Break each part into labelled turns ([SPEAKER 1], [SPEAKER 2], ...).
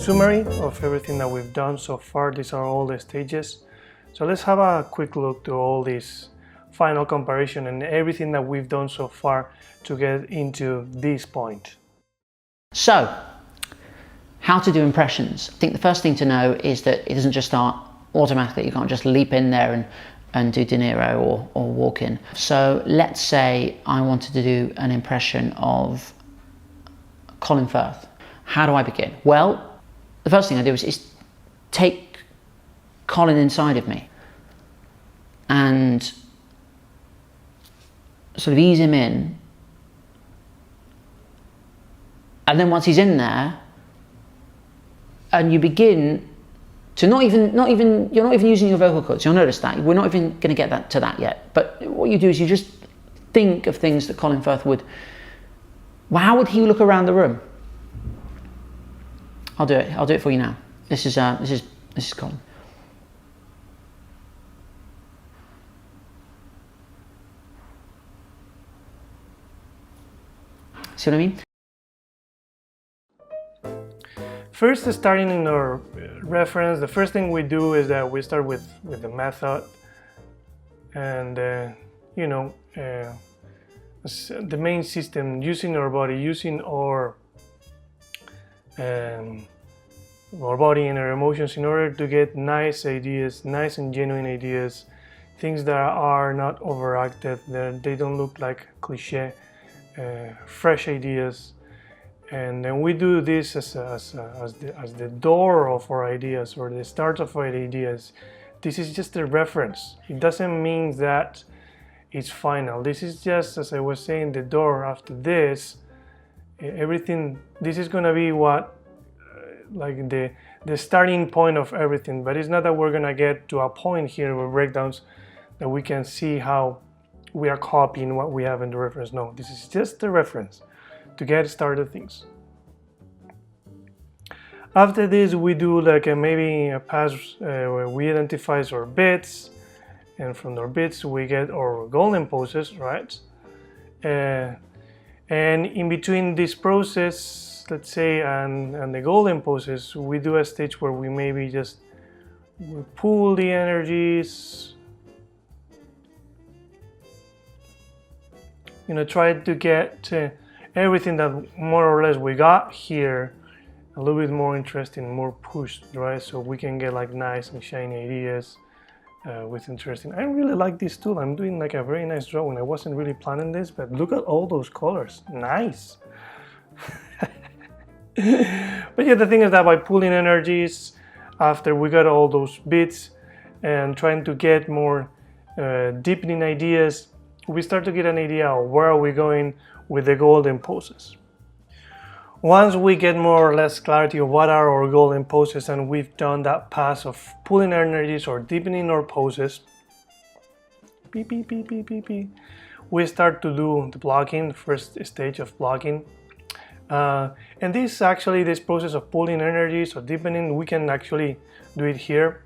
[SPEAKER 1] summary of everything that we've done so far. These are all the stages. So let's have a quick look to all this final comparison and everything that we've done so far to get into this point.
[SPEAKER 2] So, how to do impressions. I think the first thing to know is that it doesn't just start automatically. You can't just leap in there and do De Niro or walk in. So let's say I wanted to do an impression of Colin Firth. How do I begin? Well, the first thing I do is take Colin inside of me and sort of ease him in. And then once he's in there, and you begin to you're not even using your vocal cords. You'll notice that we're not even going to get to that yet. But what you do is you just think of things that Colin Firth would. Well, how would he look around the room? I'll do it. I'll do it for you now. This is Colin. See what I mean?
[SPEAKER 1] First, starting in our reference, the first thing we do is that we start with the method, and the main system, using our body, using our body and our emotions in order to get nice ideas, nice and genuine ideas, things that are not overacted, that they don't look like cliche, fresh ideas. And then we do this as the door of our ideas, or the start of our ideas. This is just a reference. It doesn't mean that it's final. This is just, as I was saying, the door. After this, everything. This is gonna be what, like the starting point of everything. But it's not that we're gonna get to a point here with breakdowns that we can see how we are copying what we have in the reference. No, this is just the reference to get started things. After this, we do like maybe a pass where we identify our bits, and from our bits we get our golden poses, right? And in between this process, let's say, and the golden poses, we do a stage where we maybe just pull the energies, try to get everything that more or less we got here a little bit more interesting, more pushed, right? So we can get like nice and shiny ideas with interesting. I really like this tool. I'm doing like a very nice drawing. I wasn't really planning this, but look at all those colors. Nice. But yeah, the thing is that by pulling energies after we got all those bits and trying to get more deepening ideas, we start to get an idea of where are we going with the golden poses. Once we get more or less clarity of what are our golden poses, and we've done that pass of pulling energies or deepening our poses, we start to do the blocking, the first stage of blocking. And this process of pulling energies or deepening, we can actually do it here.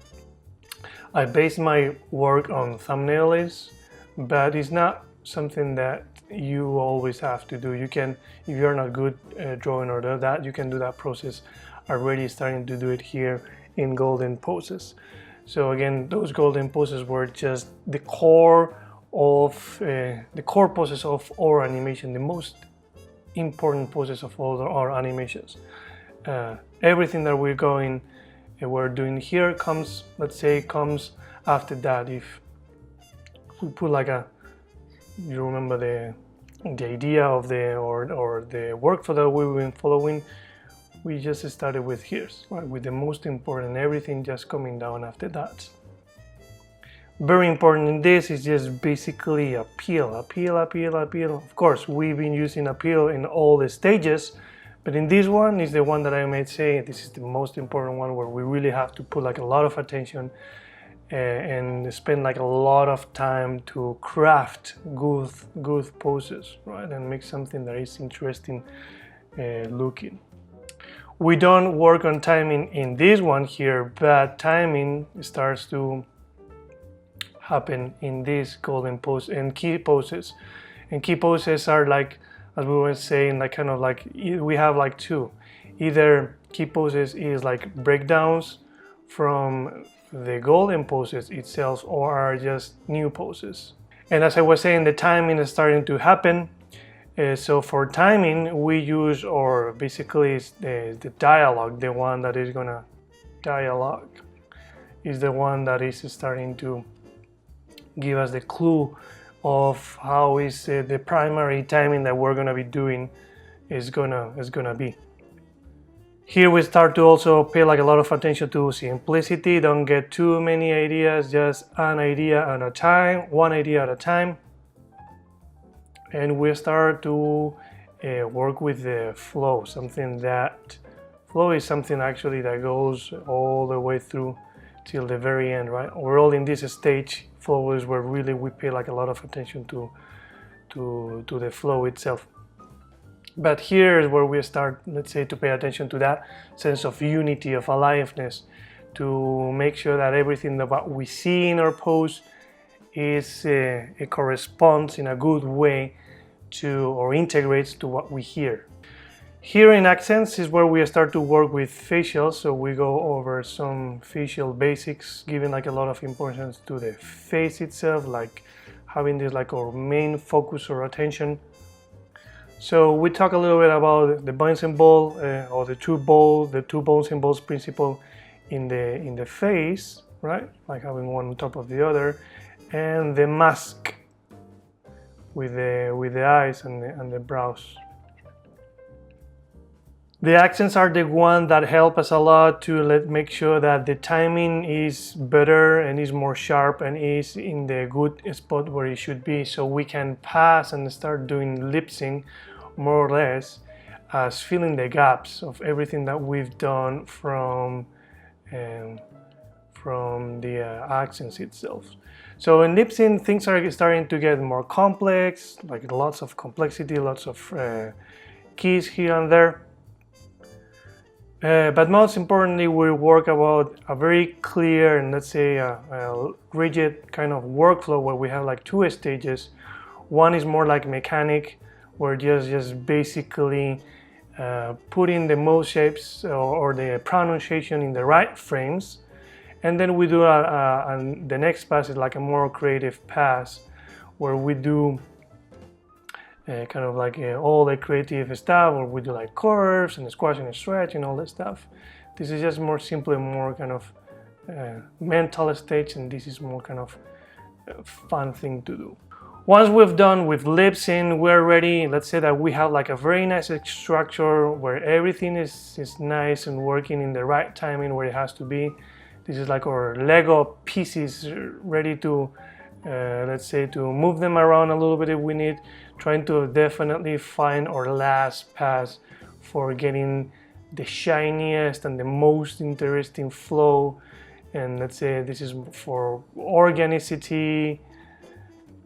[SPEAKER 1] I base my work on thumbnails, but it's not something that you always have to do. You can, if you're not good drawing or that, you can do that process already, starting to do it here in golden poses. So again, those golden poses were just the core poses of our animation, the most important poses of all our animations. Everything that we're doing here comes, let's say, comes after that. If we put like you remember the idea of the workflow that we've been following, we just started with here, right? With the most important, everything just coming down after that. Very important in this is just basically appeal. Of course, we've been using appeal in all the stages, but in this one is the one that I might say this is the most important one, where we really have to put like a lot of attention and spend like a lot of time to craft good poses, right? And make something that is interesting looking. We don't work on timing in this one here, but timing starts to happen in these golden pose and key poses. And key poses are like, as we were saying, like kind of like we have like two. Either key poses is like breakdowns from the golden poses itself, or are just new poses. And as I was saying, the timing is starting to happen. So for timing, we use, or basically it's the dialogue, the one that is gonna dialogue is the one that is starting to give us the clue of how is the primary timing that we're gonna be doing is gonna be. Here we start to also pay like a lot of attention to simplicity. Don't get too many ideas, just an idea at a time, one idea at a time. And we start to work with the flow. Flow is something actually that goes all the way through till the very end, right? We're all in this stage. Flow is where really we pay like a lot of attention to the flow itself. But here is where we start, let's say, to pay attention to that sense of unity, of aliveness, to make sure that everything that what we see in our pose is it corresponds in a good way to, or integrates to, what we hear. Here in accents is where we start to work with facials, so we go over some facial basics, giving like a lot of importance to the face itself, like having this like our main focus or attention. So we talk a little bit about the bouncing ball or the two bouncing balls principle in the face, right? Like having one on top of the other, and the mask with the eyes and the brows. The accents are the one that help us a lot to make sure that the timing is better and is more sharp and is in the good spot where it should be, so we can pass and start doing lip sync more or less as filling the gaps of everything that we've done from the accents itself. So in lip sync, things are starting to get more complex, like lots of complexity, lots of keys here and there. But most importantly, we work about a very clear and, let's say, a rigid kind of workflow where we have like two stages. One is more like mechanic, where just basically putting the mouth shapes or the pronunciation in the right frames. And then we do the next pass is like a more creative pass, where we do kind of like all the creative stuff, or we do like curves and squash and stretch and all that stuff. This is just more simple and more kind of mental stage, and this is more kind of fun thing to do. Once we've done with lip sync, we're ready. Let's say that we have like a very nice structure where everything is nice and working in the right timing where it has to be. This is like our Lego pieces ready to, let's say, to move them around a little bit if we need, trying to definitely find our last pass for getting the shiniest and the most interesting flow. And let's say this is for organicity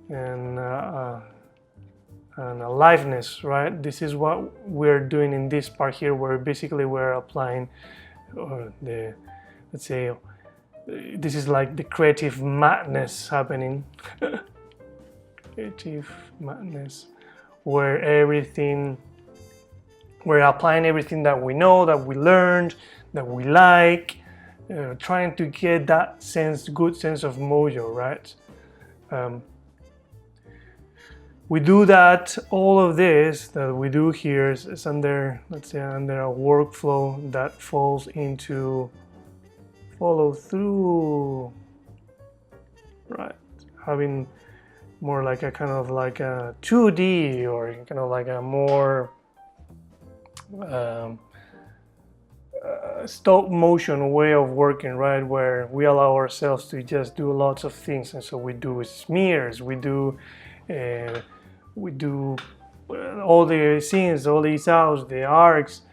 [SPEAKER 1] and aliveness, right? This is what we're doing in this part here, where basically we're applying let's say, this is like the creative madness happening. Creative madness, where we're applying everything that we know, that we learned, that we like, trying to get that good sense of mojo, right? We do that, all of this that we do here is under, let's say, under a workflow that falls into follow through, right? Having more like a kind of like a 2D or kind of like a more stop motion way of working, right? Where we allow ourselves to just do lots of things, and so we do smears, we do all the scenes, all these outs, the arcs,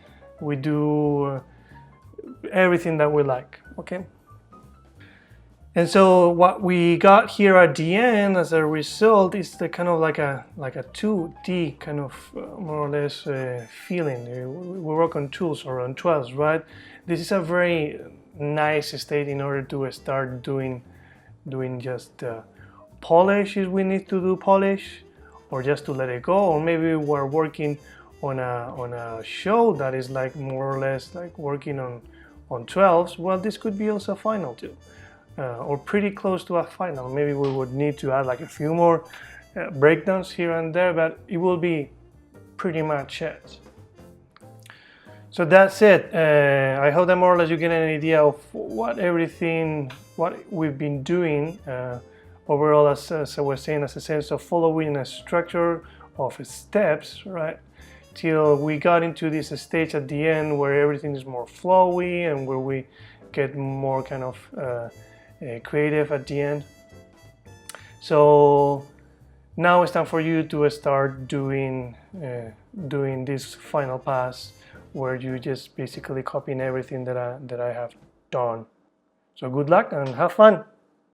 [SPEAKER 1] we do everything that we like, okay? And so what we got here at the end as a result is the kind of like a 2D kind of more or less feeling. We work on tools or on 12s, right? This is a very nice state in order to start doing just polish if we need to do polish, or just to let it go, or maybe we're working on a show that is like more or less like working on 12s, well, this could be also a final too, or pretty close to a final. Maybe we would need to add like a few more breakdowns here and there, but it will be pretty much it. So that's it. I hope that more or less you get an idea of what we've been doing overall, as I was saying, as a sense of following a structure of steps, right? Till we got into this stage at the end where everything is more flowy and where we get more kind of creative at the end. So now it's time for you to start doing this final pass, where you just basically copying everything that I have done. So good luck and have fun.